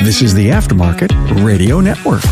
This is the Aftermarket Radio Network.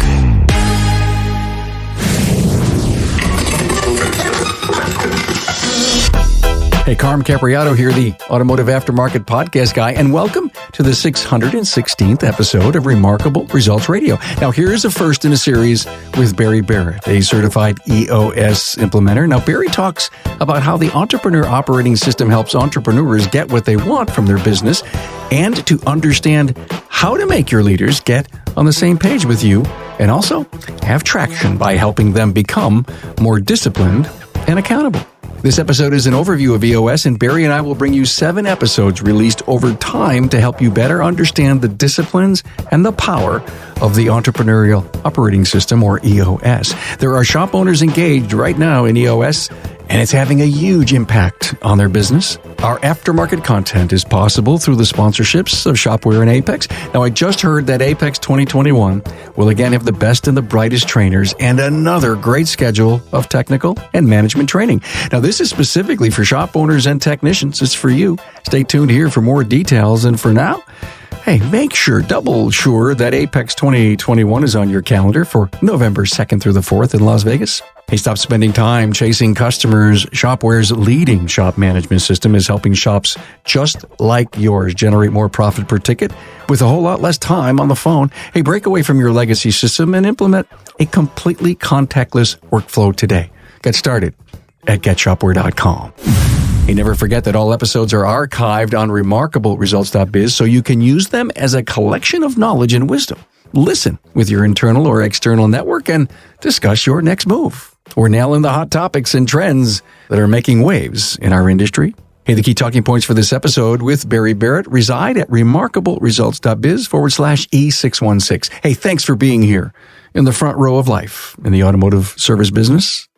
Hey, Carm Capriato here, the Automotive Aftermarket Podcast Guy, and welcome to the 616th episode of Remarkable Results Radio. Now, here's a first in a series with Barrett, a certified EOS implementer. Now, Barry talks about how the Entrepreneur Operating System helps entrepreneurs get what they want from their business and to understand how to make your leaders get on the same page with you and also have traction by helping them become more disciplined and accountable. This episode is an overview of EOS, and Barry and I will bring you 7 episodes released over time to help you better understand the disciplines and the power of the Entrepreneurial Operating System, or EOS. There are shop owners engaged right now in EOS, and it's having a huge impact on their business. Our aftermarket content is possible through the sponsorships of Shopware and Apex. Now, I just heard that Apex 2021 will again have the best and the brightest trainers and another great schedule of technical and management training. Now, this is specifically for shop owners and technicians. It's for you. Stay tuned here for more details. And for now, hey, double sure that Apex 2021 is on your calendar for November 2nd through the 4th in Las Vegas. Hey, stop spending time chasing customers. Shopware's leading shop management system is helping shops just like yours generate more profit per ticket with a whole lot less time on the phone. Hey, break away from your legacy system and implement a completely contactless workflow today. Get started at getshopware.com. Hey, never forget that all episodes are archived on remarkableresults.biz so you can use them as a collection of knowledge and wisdom. Listen with your internal or external network and discuss your next move. We're nailing the hot topics and trends that are making waves in our industry. Hey, the key talking points for this episode with Barrett reside at remarkableresults.biz/E616. Hey, thanks for being here in the front row of life in the automotive service business.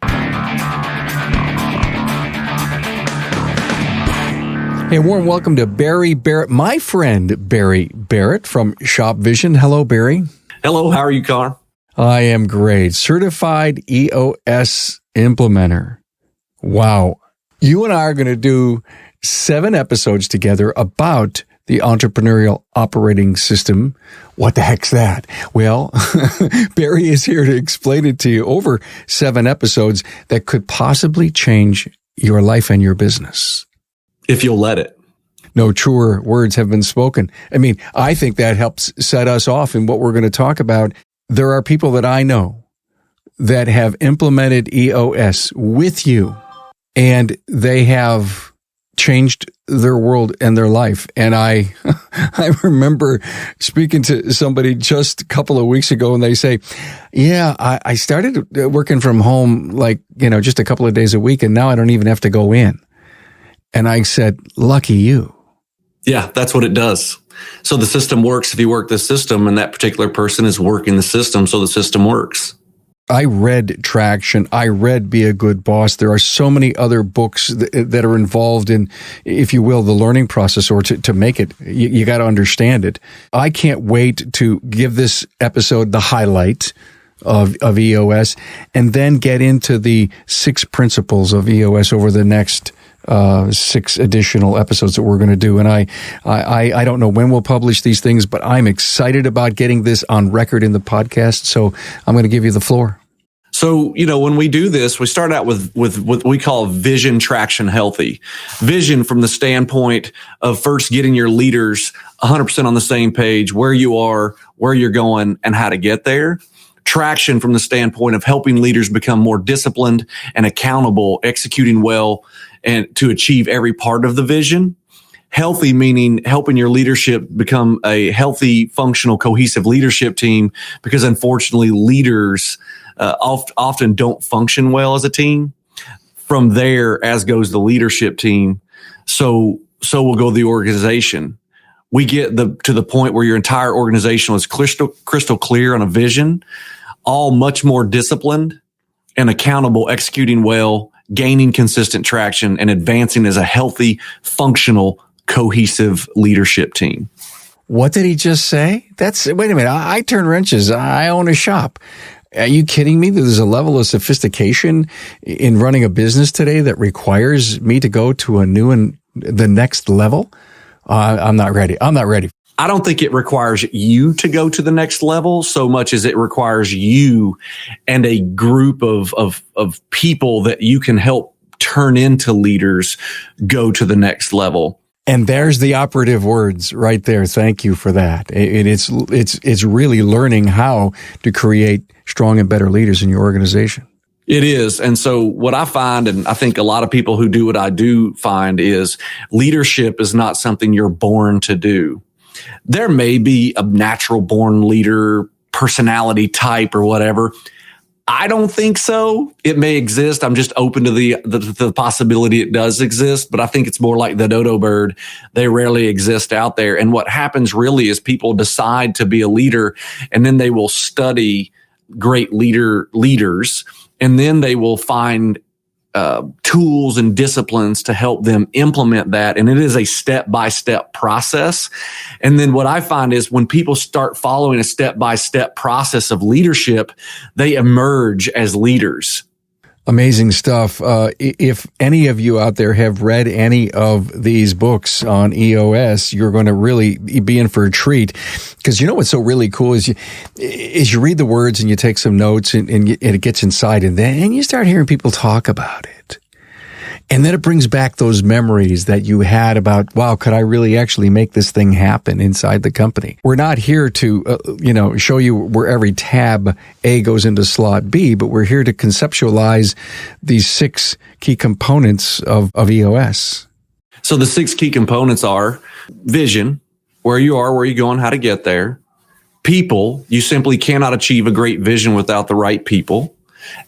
Hey, warm welcome to Barrett, my friend Barrett from Shop Vision. Hello, Barry. Hello, how are you, Carr? I am great. Certified EOS Implementer. Wow. You and I are going to do 7 episodes together about the Entrepreneurial Operating System. What the heck's that? Well, Barry is here to explain it to you over 7 episodes that could possibly change your life and your business. If you'll let it. No truer words have been spoken. I mean, I think that helps set us off in what we're going to talk about. There are people that I know that have implemented EOS with you, and they have changed their world and their life. And I remember speaking to somebody just a couple of weeks ago, and they say, yeah, I started working from home just a couple of days a week, and now I don't even have to go in. And I said, lucky you. Yeah, that's what it does. So the system works if you work the system, and that particular person is working the system, so the system works. I read Traction. I read Be a Good Boss. There are so many other books that are involved in, if you will, the learning process, or to make it. You got to understand it. I can't wait to give this episode the highlight of EOS and then get into the 6 principles of EOS over the next 6 additional episodes that we're going to do. And I don't know when we'll publish these things, but I'm excited about getting this on record in the podcast. So I'm going to give you the floor. So, when we do this, we start out with what we call vision traction healthy. Vision from the standpoint of first getting your leaders 100% on the same page, where you are, where you're going, and how to get there. Traction from the standpoint of helping leaders become more disciplined and accountable, executing well, and to achieve every part of the vision. Healthy meaning helping your leadership become a healthy, functional, cohesive leadership team, because unfortunately leaders often don't function well as a team. From there, as goes the leadership team, so will go the organization. We get to the point where your entire organization is crystal clear on a vision, all much more disciplined and accountable, executing well, gaining consistent traction, and advancing as a healthy, functional, cohesive leadership team. What did he just say? Wait a minute. I turn wrenches. I own a shop. Are you kidding me? There's a level of sophistication in running a business today that requires me to go to a new and the next level. I'm not ready. I don't think it requires you to go to the next level so much as it requires you and a group of people that you can help turn into leaders go to the next level. And there's the operative words right there. Thank you for that. It's really learning how to create strong and better leaders in your organization. It is. And so what I find, and I think a lot of people who do what I do find, is leadership is not something you're born to do. There may be a natural born leader personality type or whatever. I don't think so. It may exist. I'm just open to the possibility it does exist, but I think it's more like the dodo bird. They rarely exist out there. And what happens really is people decide to be a leader, and then they will study great leaders, and then they will find tools and disciplines to help them implement that. And it is a step-by-step process. And then what I find is when people start following a step-by-step process of leadership, they emerge as leaders. Amazing stuff. If any of you out there have read any of these books on EOS, you're going to really be in for a treat. Because you know what's so really cool is you read the words and you take some notes and it gets inside, and then you start hearing people talk about it. And then it brings back those memories that you had about, wow, could I really actually make this thing happen inside the company? We're not here to, show you where every tab A goes into slot B, but we're here to conceptualize these 6 key components of EOS. So the 6 key components are vision, where you are, where you're going, how to get there. People, you simply cannot achieve a great vision without the right people.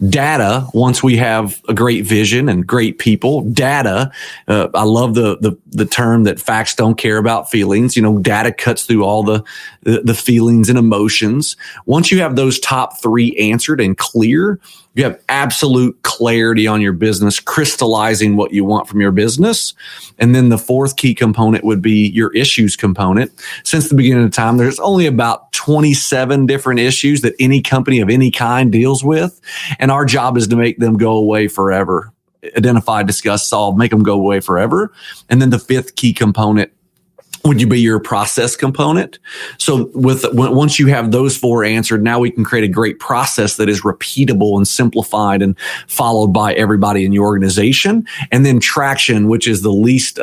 Data, once we have a great vision and great people, data, I love the term that facts don't care about feelings. Data cuts through all the feelings and emotions. Once you have those top 3 answered and clear, you have absolute clarity on your business, crystallizing what you want from your business. And then the 4th key component would be your issues component. Since the beginning of time, there's only about 27 different issues that any company of any kind deals with. And our job is to make them go away forever. Identify, discuss, solve, make them go away forever. And then the 5th key component would you be your process component. So once you have those 4 answered, now we can create a great process that is repeatable and simplified and followed by everybody in your organization. And then traction, which is the least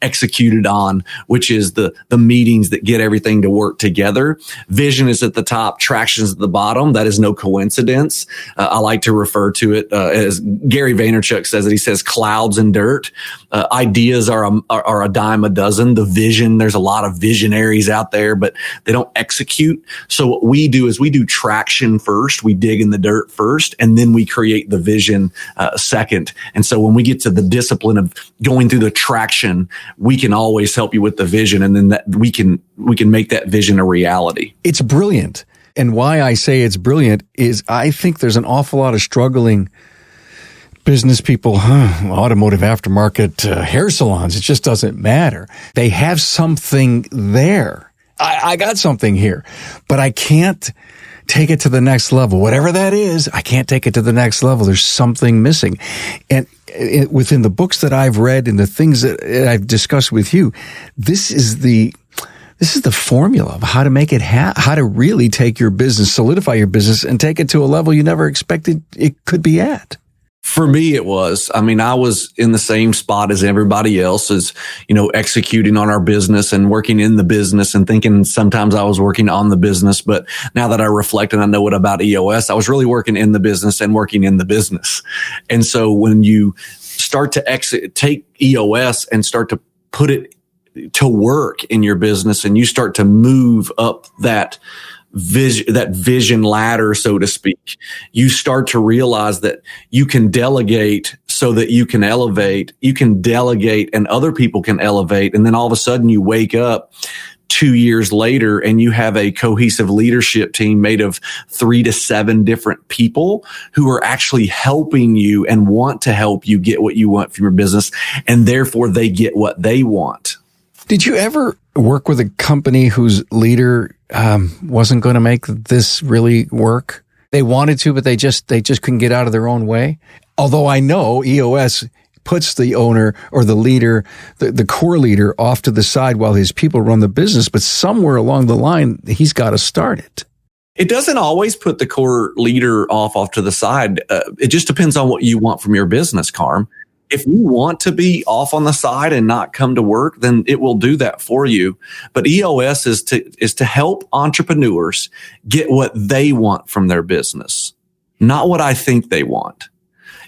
executed on, which is the meetings that get everything to work together. Vision is at the top, traction is at the bottom. That is no coincidence. I like to refer to it as Gary Vaynerchuk says it. He says clouds and dirt. Ideas are a dime a dozen. The vision, there's a lot of visionaries out there, but they don't execute. So what we do is we do traction first. We dig in the dirt first, and then we create the vision second. And so when we get to the discipline of going through the traction, we can always help you with the vision, and then that we can make that vision a reality. It's brilliant. And why I say it's brilliant is I think there's an awful lot of struggling business people, automotive aftermarket, hair salons. It just doesn't matter. They have something there. I got something here, but I can't take it to the next level. Whatever that is, I can't take it to the next level. There's something missing. And within the books that I've read and the things that I've discussed with you, this is the formula of how to make it how to really take your business, solidify your business, and take it to a level you never expected it could be at. For me, it was. I was in the same spot as everybody else, as, executing on our business and working in the business and thinking sometimes I was working on the business. But now that I reflect and I know what about EOS, I was really working in the business and working in the business. And so when you start to take EOS and start to put it to work in your business, and you start to move up that vision ladder, so to speak, you start to realize that you can delegate so that you can elevate. You can delegate and other people can elevate. And then all of a sudden you wake up 2 years later and you have a cohesive leadership team made of 3 to 7 different people who are actually helping you and want to help you get what you want from your business. And therefore they get what they want. Did you ever work with a company whose leader wasn't going to make this really work? They wanted to, but they just couldn't get out of their own way. Although I know EOS puts the owner or the leader, the core leader off to the side while his people run the business, but somewhere along the line, he's got to start it. It doesn't always put the core leader off to the side. It just depends on what you want from your business, Carm. If you want to be off on the side and not come to work, then it will do that for you. But EOS is to help entrepreneurs get what they want from their business, not what I think they want.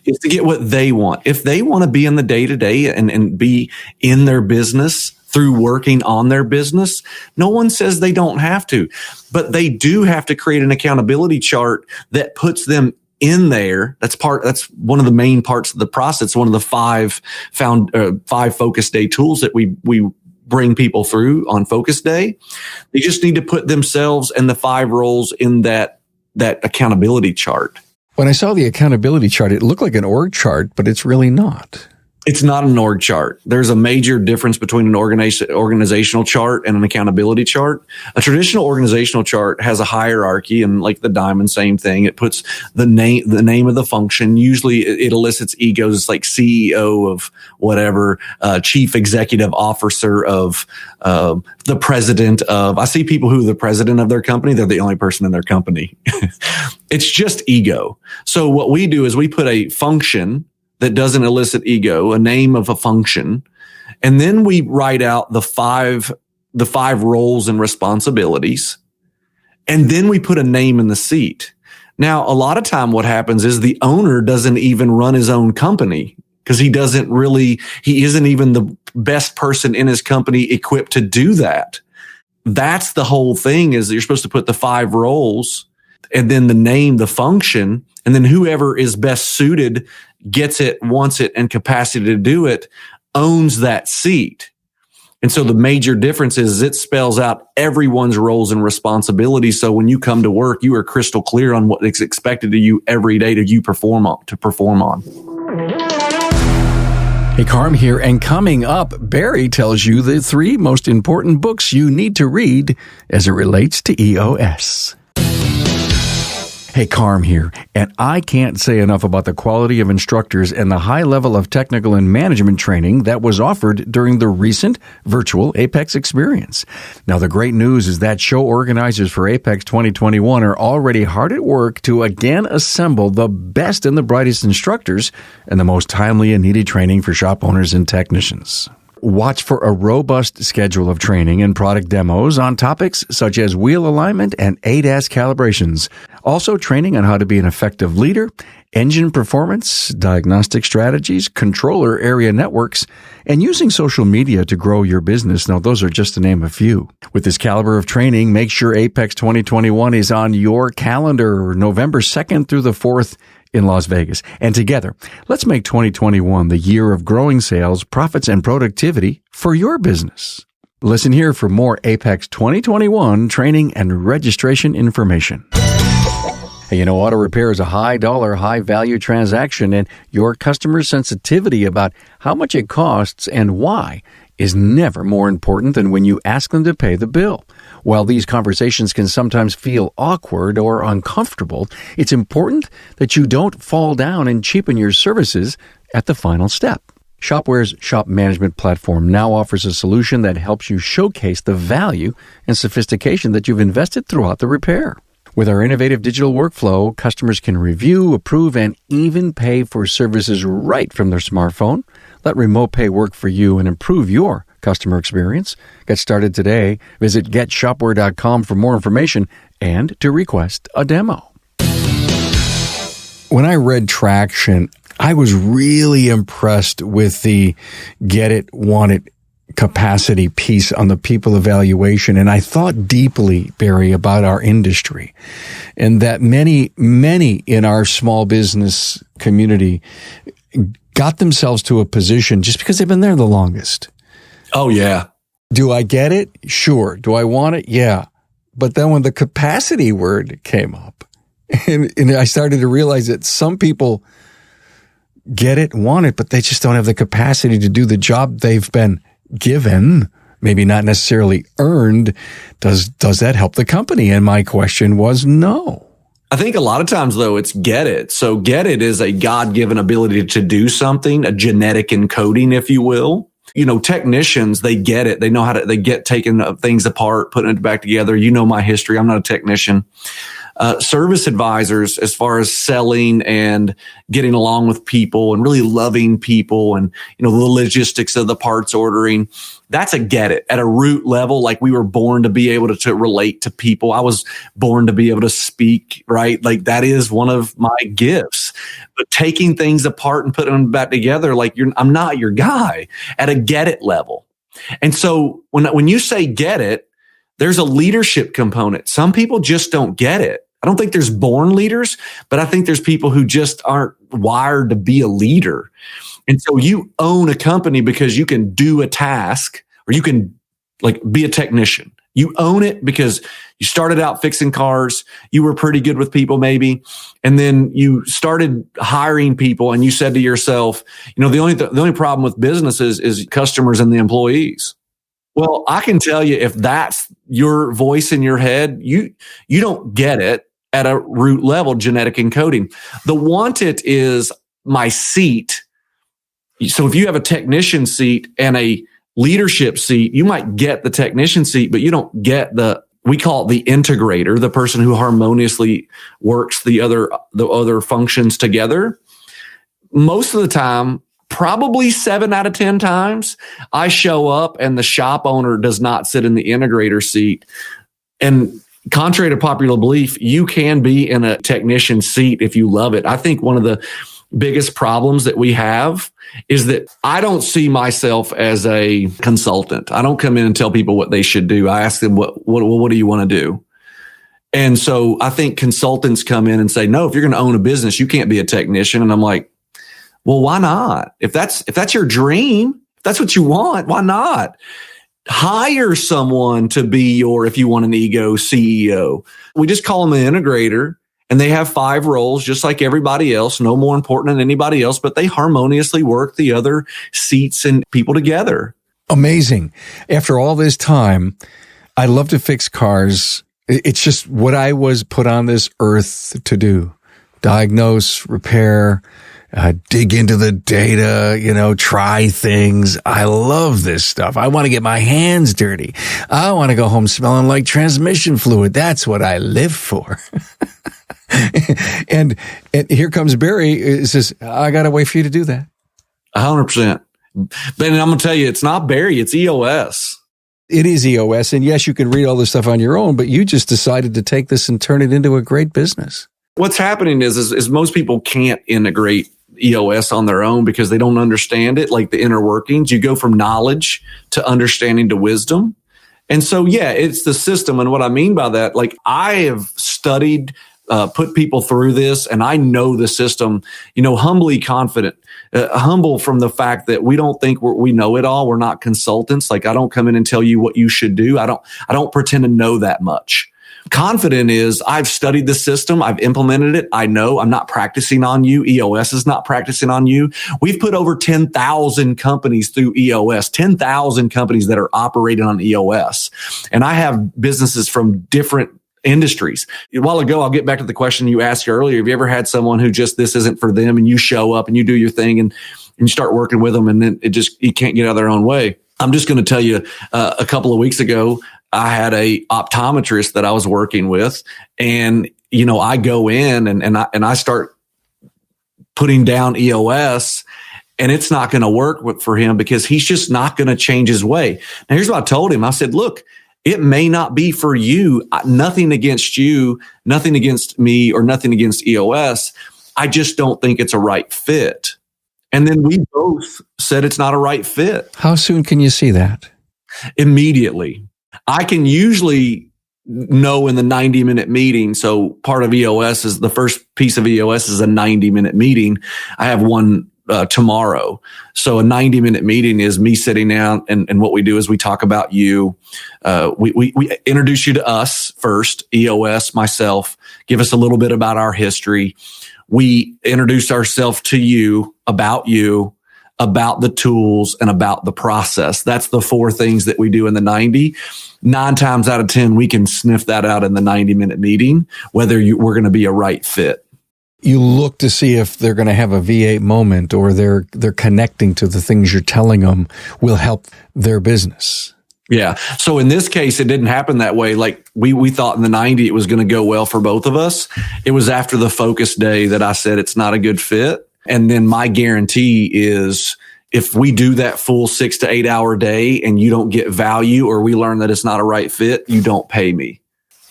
It's to get what they want. If they want to be in the day-to-day and be in their business through working on their business, no one says they don't have to. But they do have to create an accountability chart that puts them in there. That's one of the main parts of the process. One of the five focus day tools that we bring people through on focus day. They just need to put themselves and the 5 roles in that accountability chart. When I saw the accountability chart, it looked like an org chart, but it's really not. It's not an org chart. There's a major difference between an organizational chart and an accountability chart. A traditional organizational chart has a hierarchy, and like the diamond, same thing. It puts the name of the function. Usually it elicits egos. It's like CEO of whatever, chief executive officer of, the president of. I see people who are the president of their company. They're the only person in their company. It's just ego. So what we do is we put a function that doesn't elicit ego, a name of a function. And then we write out the five roles and responsibilities. And then we put a name in the seat. Now, a lot of time what happens is the owner doesn't even run his own company because he isn't even the best person in his company equipped to do that. That's the whole thing, is that you're supposed to put the 5 roles and then the name, the function, and then whoever is best suited, gets it, wants it, and capacity to do it, owns that seat. And so the major difference is it spells out everyone's roles and responsibilities. So when you come to work, you are crystal clear on what is expected of you every day to perform on. Hey, Carm here, and coming up, Barry tells you the 3 most important books you need to read as it relates to EOS. Hey, Carm here, and I can't say enough about the quality of instructors and the high level of technical and management training that was offered during the recent virtual Apex experience. Now, the great news is that show organizers for Apex 2021 are already hard at work to again assemble the best and the brightest instructors and the most timely and needed training for shop owners and technicians. Watch for a robust schedule of training and product demos on topics such as wheel alignment and ADAS calibrations. Also, training on how to be an effective leader, engine performance, diagnostic strategies, controller area networks, and using social media to grow your business. Now, those are just to name a few. With this caliber of training, make sure Apex 2021 is on your calendar November 2nd through the 4th in Las Vegas. And together, let's make 2021 the year of growing sales, profits, and productivity for your business. Listen here for more Apex 2021 training and registration information. Hey, auto repair is a high-dollar, high-value transaction, and your customer sensitivity about how much it costs and why is never more important than when you ask them to pay the bill. While these conversations can sometimes feel awkward or uncomfortable, it's important that you don't fall down and cheapen your services at the final step. Shopware's shop management platform now offers a solution that helps you showcase the value and sophistication that you've invested throughout the repair. With our innovative digital workflow, customers can review, approve, and even pay for services right from their smartphone. Let remote pay work for you and improve your customer experience. Get started today. Visit getshopware.com for more information and to request a demo. When I read Traction, I was really impressed with the get it, want it capacity piece on the people evaluation. And I thought deeply, Barry, about our industry and that many in our small business community got themselves to a position just because they've been there the longest. Oh, yeah. Do I get it? Sure. Do I want it? Yeah. But then when the capacity word came up, and I started to realize that some people get it, want it, but they just don't have the capacity to do the job they've been given, maybe not necessarily earned. Does that help the company? And my question was no. I think a lot of times, though, it's get it. So get it is a God-given ability to do something, a genetic encoding, if you will. Technicians, they get it. They know they get taking things apart, putting it back together. You know my history. I'm not a technician. Service advisors, as far as selling and getting along with people and really loving people and, the logistics of the parts ordering, that's a get it at a root level. Like we were born to be able to relate to people. I was born to be able to speak, right? Like that is one of my gifts. But taking things apart and putting them back together, I'm not your guy at a get it level. And so when you say get it, there's a leadership component. Some people just don't get it. I don't think there's born leaders, but I think there's people who just aren't wired to be a leader. And so you own a company because you can do a task or you can be a technician. You own it because you started out fixing cars. You were pretty good with people maybe. And then you started hiring people and you said to yourself, the only problem with businesses is customers and the employees. Well, I can tell you if that's your voice in your head, you don't get it at a root level, genetic encoding. The want it is my seat. So if you have a technician seat and a leadership seat, you might get the technician seat, but you don't get we call it the integrator, the person who harmoniously works the other functions together. Most of the time, probably 7 out of 10 times, I show up and the shop owner does not sit in the integrator seat. And contrary to popular belief, you can be in a technician seat if you love it. I think one of the biggest problems that we have is that I don't see myself as a consultant. I don't come in and tell people what they should do. I ask them, what do you want to do? And so I think consultants come in and say, no, if you're going to own a business, you can't be a technician. And I'm like, well, why not? If that's your dream, if that's what you want, why not? Hire someone to be if you want an ego, CEO. We just call them an integrator, and they have 5 roles, just like everybody else, no more important than anybody else, but they harmoniously work the other seats and people together. Amazing. After all this time, I love to fix cars. It's just what I was put on this earth to do. Diagnose, repair, dig into the data, try things. I love this stuff. I want to get my hands dirty. I want to go home smelling like transmission fluid. That's what I live for. and here comes Barry. It says, I got to wait for you to do that. 100%. But I'm going to tell you, it's not Barry, it's EOS. It is EOS. And yes, you can read all this stuff on your own, but you just decided to take this and turn it into a great business. What's happening is most people can't integrate EOS on their own because they don't understand it, like the inner workings. You go from knowledge to understanding to wisdom. And so, yeah, it's the system. And what I mean by that, I have studied, put people through this, and I know the system, humbly confident, humble from the fact that we don't think we know it all. We're not consultants. I don't come in and tell you what you should do. I don't pretend to know that much. Confident is I've studied the system. I've implemented it. I know I'm not practicing on you. EOS is not practicing on you. We've put over 10,000 companies through EOS, 10,000 companies that are operating on EOS. And I have businesses from different industries. A while ago, I'll get back to the question you asked earlier. Have you ever had someone who just, this isn't for them, and you show up and you do your thing and you start working with them and then you can't get out of their own way? I'm just going to tell you, a couple of weeks ago, I had a optometrist that I was working with, and, I go in and I start putting down EOS, and it's not going to work for him because he's just not going to change his way. Now, here's what I told him. I said, look, it may not be for you. Nothing against you, nothing against me, or nothing against EOS. I just don't think it's a right fit. And then we both said it's not a right fit. How soon can you see that? Immediately. I can usually know in the 90-minute meeting. So part of EOS is the first piece of EOS is a 90-minute meeting. I have one tomorrow. So a 90-minute meeting is me sitting down, and what we do is we talk about you. We introduce you to us first, EOS, myself, give us a little bit about our history. We introduce ourselves to you, about you. about the tools, and about the process. That's the 4 things that we do in the 90. 9 times out of 10, we can sniff that out in the 90-minute meeting, whether we're going to be a right fit. You look to see if they're going to have a V8 moment, or they're connecting to the things you're telling them will help their business. Yeah. So in this case, it didn't happen that way. Like we thought in the 90 it was going to go well for both of us. It was after the focus day that I said it's not a good fit. And then my guarantee is if we do that full 6 to 8 hour day and you don't get value, or we learn that it's not a right fit, you don't pay me.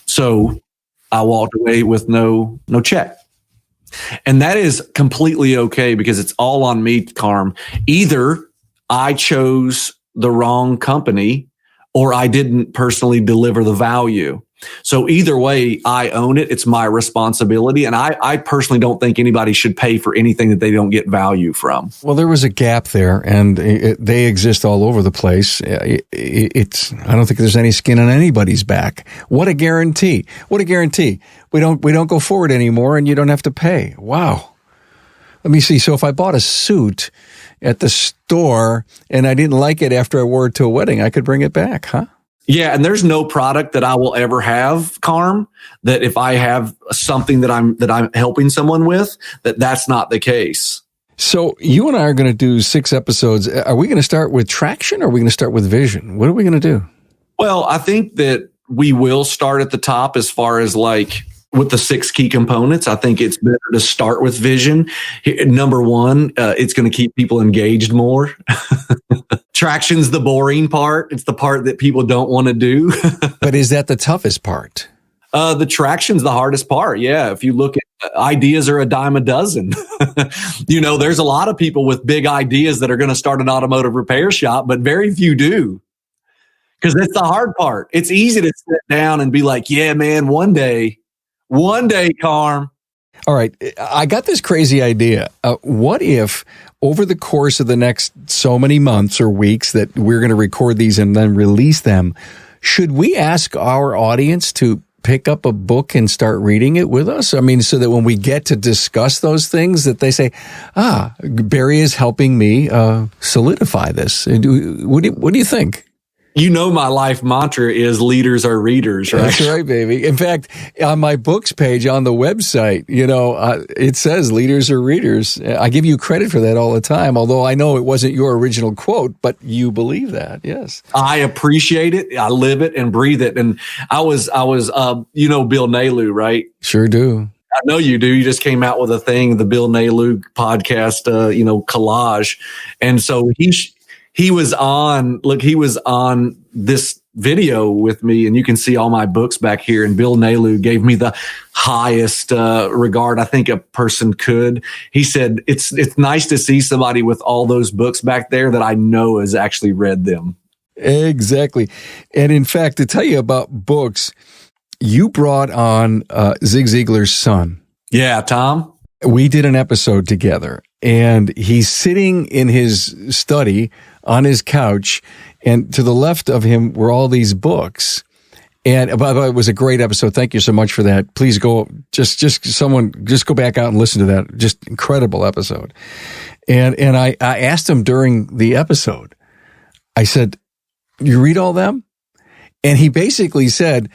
So I walked away with no check. And that is completely okay, because it's all on me, Carm. Either I chose the wrong company or I didn't personally deliver the value. So either way, I own it. It's my responsibility. And I personally don't think anybody should pay for anything that they don't get value from. Well, there was a gap there, and they exist all over the place. I don't think there's any skin on anybody's back. What a guarantee. What a guarantee. We don't go forward anymore, and you don't have to pay. Wow. Let me see. So if I bought a suit at the store and I didn't like it after I wore it to a wedding, I could bring it back, huh? Yeah, and there's no product that I will ever have, Carm, that if I have something that I'm helping someone with, that's not the case. So you and I are going to do 6 episodes. Are we going to start with traction, or are we going to start with vision? What are we going to do? Well, I think that we will start at the top as far as like with the 6 key components. I think it's better to start with vision. Number 1, it's going to keep people engaged more. Traction's the boring part. It's the part that people don't want to do. But is that the toughest part? The traction's the hardest part. Yeah. If you look at ideas are a dime a dozen, there's a lot of people with big ideas that are going to start an automotive repair shop, but very few do. Because that's the hard part. It's easy to sit down and be like, yeah, man, one day, Carm. All right. I got this crazy idea. What if over the course of the next so many months or weeks that we're going to record these and then release them, should we ask our audience to pick up a book and start reading it with us? I mean, so that when we get to discuss those things, that they say, Barry is helping me solidify this. What do you think? My life mantra is leaders are readers, right? That's right, baby. In fact, on my books page on the website, it says leaders are readers. I give you credit for that all the time, although I know it wasn't your original quote, but you believe that. Yes. I appreciate it. I live it and breathe it. And I was, Bill Nalu, right? Sure do. I know you do. You just came out with a thing, the Bill Nalu podcast, collage. And so he was on this video with me, and you can see all my books back here. And Bill Nalu gave me the highest regard I think a person could. He said, it's nice to see somebody with all those books back there that I know has actually read them. Exactly. And in fact, to tell you about books, you brought on Zig Ziglar's son. Yeah, Tom. We did an episode together, and he's sitting in his study on his couch, and to the left of him were all these books. And by the way, it was a great episode. Thank you so much for that. Please go, just go back out and listen to that. Just incredible episode. And I asked him during the episode, I said, you read all them? And he basically said,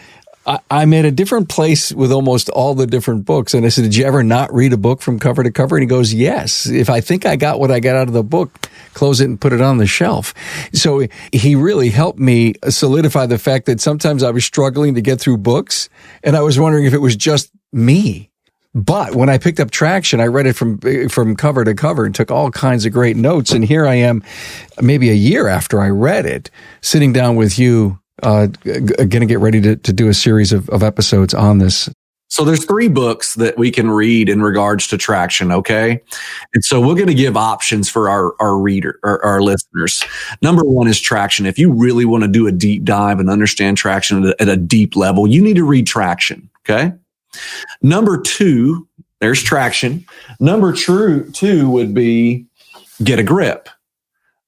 I'm at a different place with almost all the different books. And I said, did you ever not read a book from cover to cover? And he goes, yes. If I think I got what I got out of the book, close it and put it on the shelf. So he really helped me solidify the fact that sometimes I was struggling to get through books. And I was wondering if it was just me. But when I picked up Traction, I read it from cover to cover and took all kinds of great notes. And here I am, maybe a year after I read it, sitting down with you, going to get ready to do a series of episodes on this. So there's 3 books that we can read in regards to Traction, okay? And so we're going to give options for our listeners. Number 1 is Traction. If you really want to do a deep dive and understand Traction at a deep level, you need to read Traction, okay? Number 2, there's Traction. Number 2 would be Get a Grip.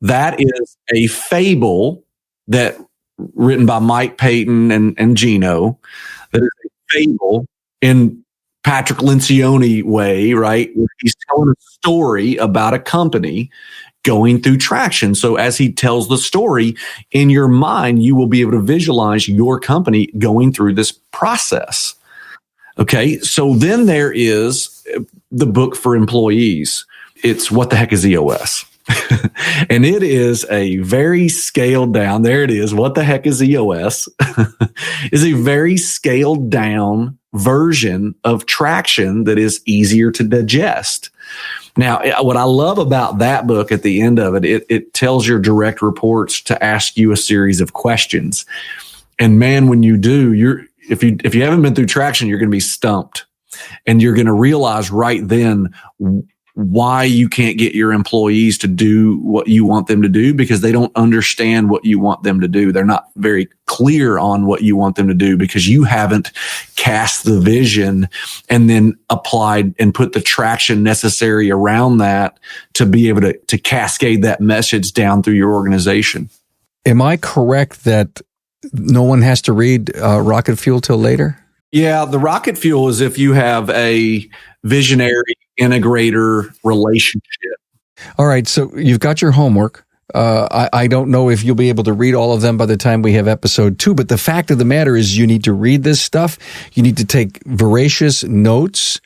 That is a fable that written by Mike Payton and Gino, that is a fable in Patrick Lencioni way, right? He's telling a story about a company going through traction. So as he tells the story in your mind, you will be able to visualize your company going through this process. Okay. So then there is the book for employees. It's What the Heck is EOS? And it is a very scaled down. There it is. What the heck is EOS? Is a very scaled down version of traction that is easier to digest. Now, what I love about that book at the end of it, it tells your direct reports to ask you a series of questions. And man, when you do, if you haven't been through traction, you're going to be stumped, and you're going to realize right then why you can't get your employees to do what you want them to do, because they don't understand what you want them to do. They're not very clear on what you want them to do because you haven't cast the vision and then applied and put the traction necessary around that to be able to cascade that message down through your organization. Am I correct that no one has to read Rocket Fuel till later? Yeah, the Rocket Fuel is if you have a visionary integrator relationship. All right, so you've got your homework. I don't know if you'll be able to read all of them by the time we have episode 2, but the fact of the matter is you need to read this stuff. You need to take voracious notes.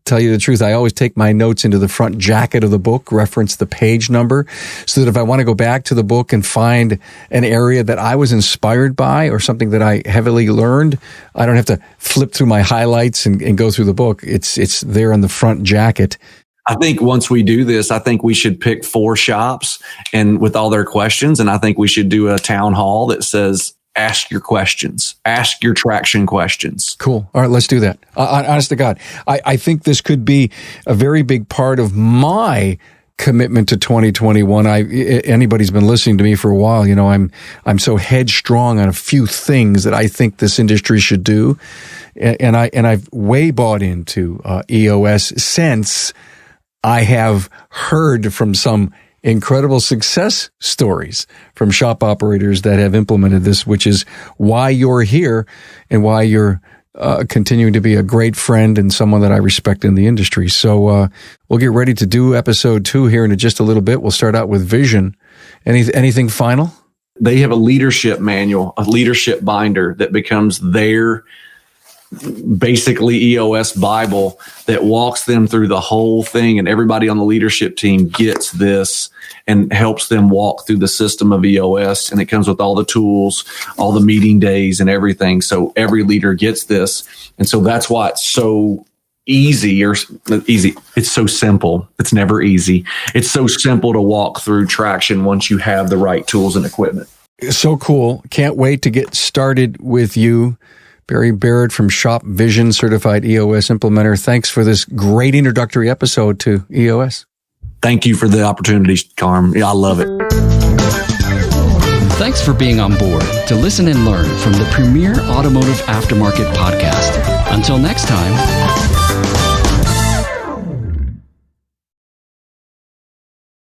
Tell you the truth, I always take my notes into the front jacket of the book, reference the page number, so that if I want to go back to the book and find an area that I was inspired by or something that I heavily learned, I don't have to flip through my highlights and go through the book. It's there on the front jacket. I think once we do this, I think we should pick 4 shops and with all their questions, and I think we should do a town hall that says, ask your questions. Ask your traction questions. Cool. All right, let's do that. Honest to God, I think this could be a very big part of my commitment to 2021. Anybody's been listening to me for a while, you know, I'm so headstrong on a few things that I think this industry should do, and I've way bought into EOS since I have heard from some incredible success stories from shop operators that have implemented this, which is why you're here and why you're continuing to be a great friend and someone that I respect in the industry. So we'll get ready to do episode 2 here in just a little bit. We'll start out with vision. Anything final? They have a leadership manual, a leadership binder that becomes their basically EOS Bible that walks them through the whole thing, and everybody on the leadership team gets this and helps them walk through the system of EOS. And it comes with all the tools, all the meeting days and everything. So every leader gets this. And so that's why it's so easy. It's so simple. It's never easy. It's so simple to walk through traction once you have the right tools and equipment. So cool. Can't wait to get started with you, Barrett from Shop Vision, Certified EOS Implementer. Thanks for this great introductory episode to EOS. Thank you for the opportunity, Carm. I love it. Thanks for being on board to listen and learn from the premier automotive aftermarket podcast. Until next time.